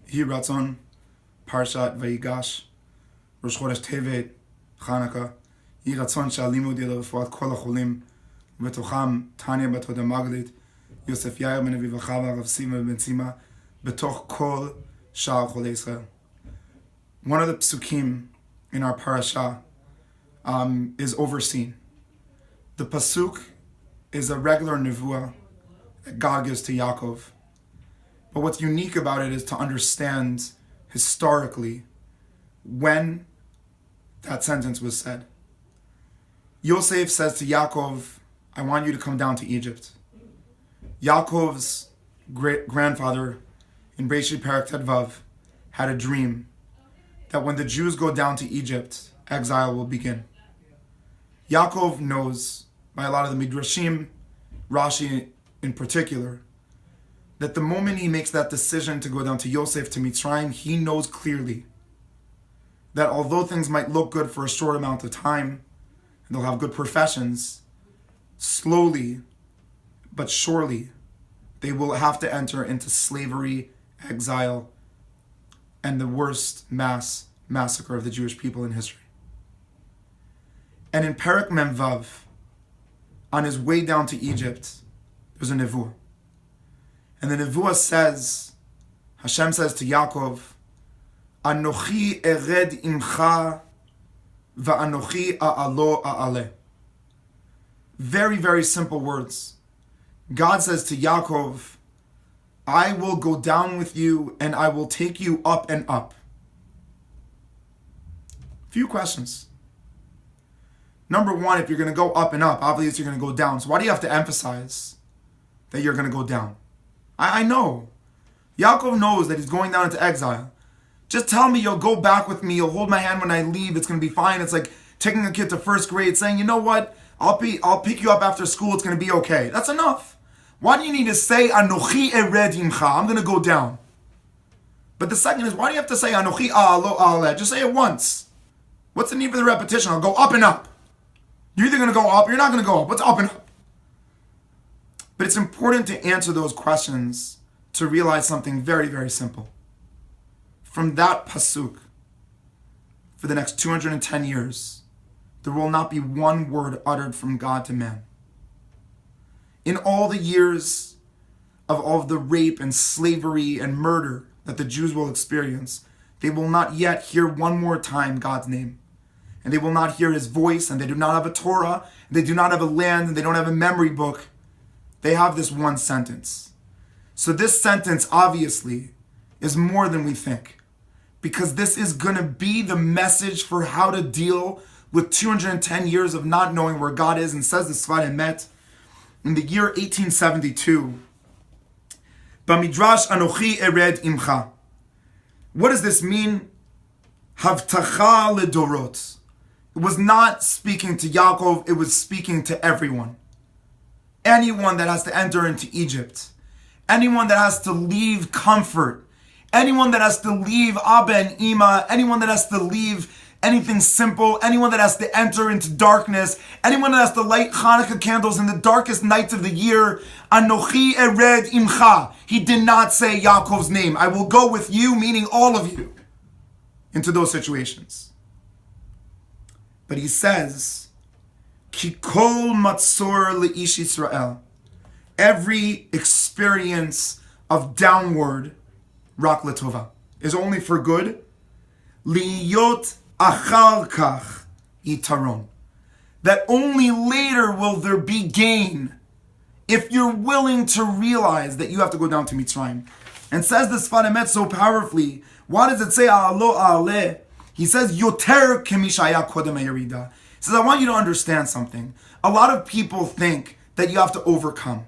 Hi Ratzon, Parshat Vayigash, Rosh Chodesh Tevet, Chanukah. Hi Ratzon Shalimud Yelo Refuat Kol HaCholim, Betocham Tanya Bat Hoda Maglit, Yosef Yair Ben Aviv Achava, Rav Sima Ben Sima, Betoch Kol Sha'ar Cholei Israel. One of the psukim in our parasha is overseen. The pasuk is a regular nevuah that God gives to Yaakov. But what's unique about it is to understand historically when that sentence was said. Yosef says to Yaakov, I want you to come down to Egypt. Yaakov's great-grandfather in Bereshit Perek Tet had a dream that when the Jews go down to Egypt, exile will begin. Yaakov knows, by a lot of the Midrashim, Rashi in particular, that the moment he makes that decision to go down to Yosef, to Mitzrayim, he knows clearly that although things might look good for a short amount of time, and they'll have good professions, slowly but surely they will have to enter into slavery, exile, and the worst massacre of the Jewish people in history. And in Perek Mem Vav, on his way down to Egypt, there's a nevuah. And the nevuah says, Hashem says to Yaakov, Anochi ered imcha va'anochi a'alo a'aleh. Very, very simple words. God says to Yaakov, I will go down with you and I will take you up and up. Few questions. Number one, if you're going to go up and up, obviously you're going to go down. So why do you have to emphasize that you're going to go down? I know. Yaakov knows that he's going down into exile. Just tell me you'll go back with me, you'll hold my hand when I leave, it's going to be fine. It's like taking a kid to first grade saying, you know what, I'll pick you up after school, it's going to be okay. That's enough. Why do you need to say, Anochi ered imcha, I'm going to go down? But the second is, why do you have to say, Anochi a'alo a'aleh? Just say it once. What's the need for the repetition? I'll go up and up. You're either going to go up or you're not going to go up. What's up and up? But it's important to answer those questions to realize something very, very simple. From that pasuk, for the next 210 years, there will not be one word uttered from God to man. In all the years of all of the rape and slavery and murder that the Jews will experience, they will not yet hear one more time God's name. And they will not hear his voice, and they do not have a Torah, and they do not have a land, and they don't have a memory book. They have this one sentence. So this sentence, obviously, is more than we think. Because this is going to be the message for how to deal with 210 years of not knowing where God is. And says the Sfat Emet, in the year 1872, Bamidrash Anochi ered imcha. What does this mean? Havtacha ledorot. It was not speaking to Yaakov, it was speaking to everyone. Anyone that has to enter into Egypt, anyone that has to leave comfort, anyone that has to leave Abba and Ima, anyone that has to leave anything simple, anyone that has to enter into darkness, anyone that has to light Hanukkah candles in the darkest nights of the year, Anochi ered imcha. He did not say Yaakov's name. I will go with you, meaning all of you, into those situations. But he says, Ki kol matzor leish Yisrael. Every experience of downward, rak letova, is only for good. Liyot achar kach yitaron. That only later will there be gain if you're willing to realize that you have to go down to Mitzrayim. And says the Sfat Emet so powerfully. Why does it say a'alo a'aleh? He says, Yoter kemishaya kodem yerida. He says, I want you to understand something. A lot of people think that you have to overcome.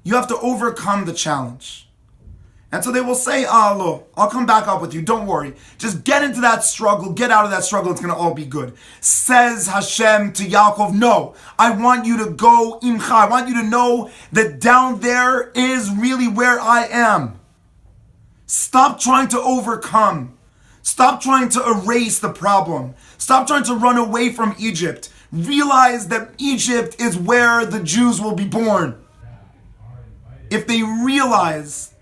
You have to overcome the challenge. And so they will say, Alo, I'll come back up with you, don't worry. Just get into that struggle, get out of that struggle, it's going to all be good. Says Hashem to Yaakov, no, I want you to go imcha. I want you to know that down there is really where I am. Stop trying to overcome. Stop trying to erase the problem. Stop trying to run away from Egypt. Realize that Egypt is where the Jews will be born. If they realize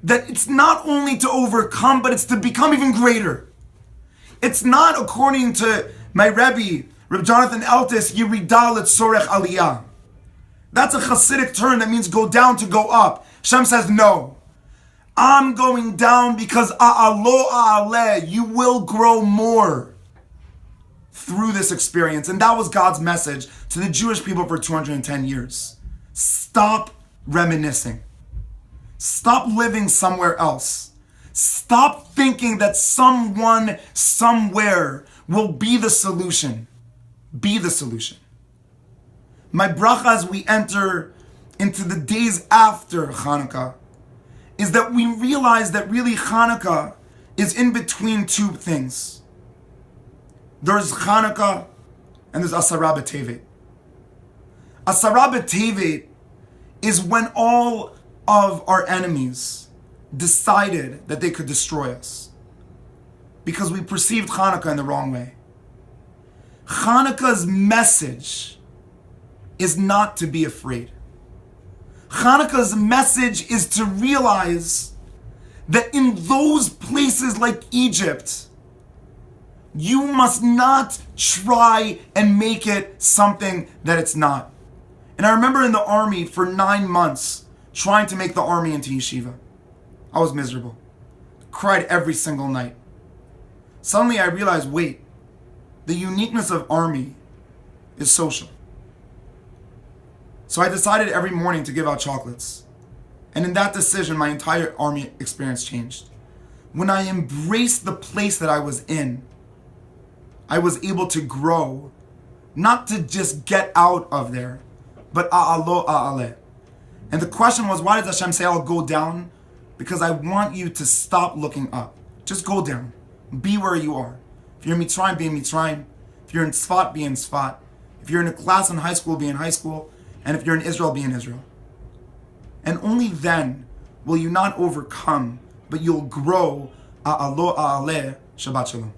that it's not only to overcome, but it's to become even greater. It's not, according to my Rebbe, Reb Jonathan Eltis, Yirida L'Tzorech Aliyah. That's a Hasidic term that means go down to go up. Hashem says, no. I'm going down because a'alo a'aleh, you will grow more through this experience. And that was God's message to the Jewish people for 210 years. Stop reminiscing. Stop living somewhere else. Stop thinking that someone, somewhere will be the solution. Be the solution. My bracha as we enter into the days after Hanukkah is that we realize that really Hanukkah is in between two things. There's Hanukkah and there's Asara B'Tevet. Asara B'Tevet is when all of our enemies decided that they could destroy us because we perceived Hanukkah in the wrong way. Hanukkah's message is not to be afraid. Hanukkah's message is to realize that in those places like Egypt, you must not try and make it something that it's not. And I remember in the army for 9 months trying to make the army into yeshiva. I was miserable. Cried every single night. Suddenly I realized, wait, the uniqueness of army is social. So I decided every morning to give out chocolates. And in that decision, my entire army experience changed. When I embraced the place that I was in, I was able to grow, not to just get out of there, but a'alo a'aleh. And the question was, why does Hashem say I'll go down? Because I want you to stop looking up. Just go down. Be where you are. If you're in Mitzrayim, be in Mitzrayim. If you're in Tzfat, be in Tzfat. If you're in a class in high school, be in high school. And if you're in Israel, be in Israel. And only then will you not overcome, but you'll grow. A'alo a'aleh. Shabbat Shalom.